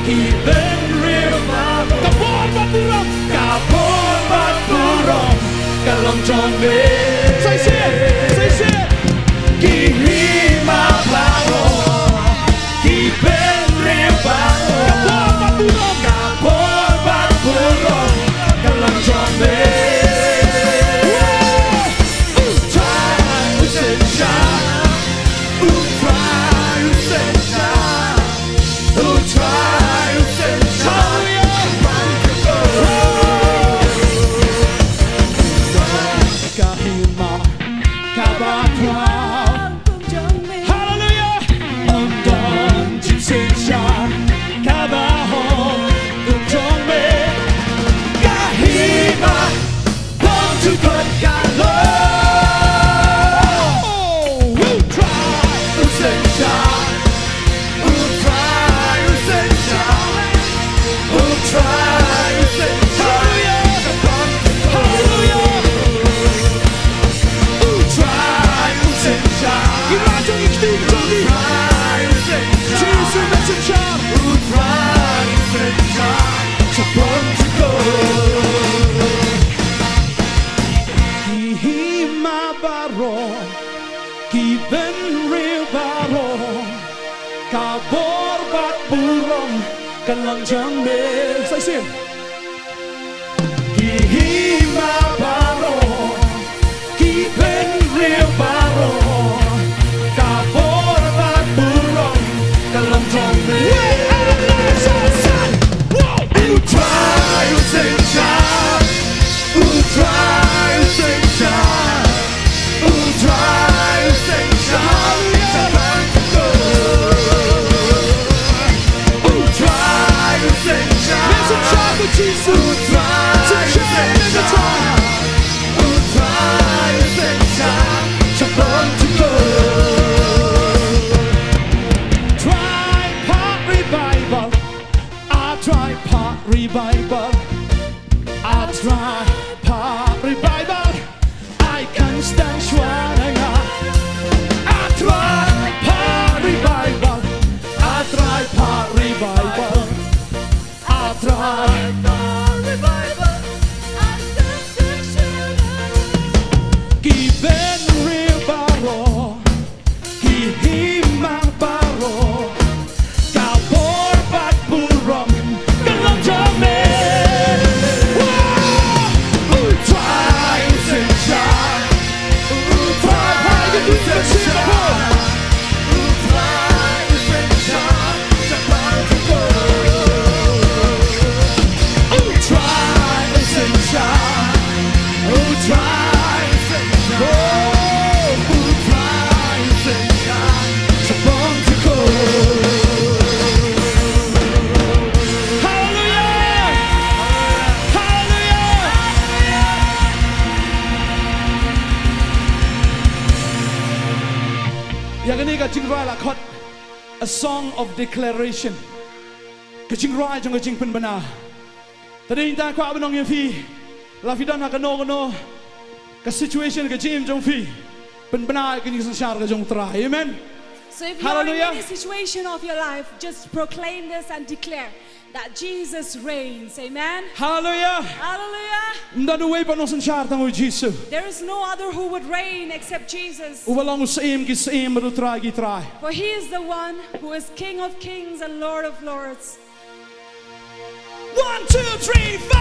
Keeping real baro Kabor bat burong Kabor bat burong Kalong chombe Say shit Kihima baro Keeping real baro Kabor bat burong Kalong chombe Keeping real baro Kabor bat burong Kalang jambe Say sin Kihima baro Keeping real baro Kabor bat burong Kalang jambe Utray usensha Utray usensha Utray usensha Sabang ko Utray usensha Jesus Utray usensha Utray usensha Sabang ko Tripart revival I tripart revival I tripart revival I can't stand Shwananga I tripart revival I tripart revival I tripart revival I can't stand Shwananga Given real baro Hihimang baro Kabor bat burong Kalong jame Yang ini ka jing rai la khot a song of declaration ka jing rai jong ka jing pen bana tadi ta kwa benong yang fi la fi dan ha ka no ka situation ka jing jong fi pen bana ka jing sanshar ka jong tra amen. So if you're in any situation of your life, just proclaim this and declare that Jesus reigns. Amen. Hallelujah. Hallelujah. Ndanu way pa no sanshar tang Jesus. There is no other who would reign except Jesus. Uwalang usaim ki saim ru try ki try. For he is the one who is King of kings and Lord of lords. 1, 2, 3, 4.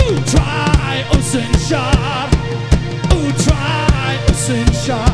Ooh, try, oh, sanshar. Ooh, try, oh, sanshar.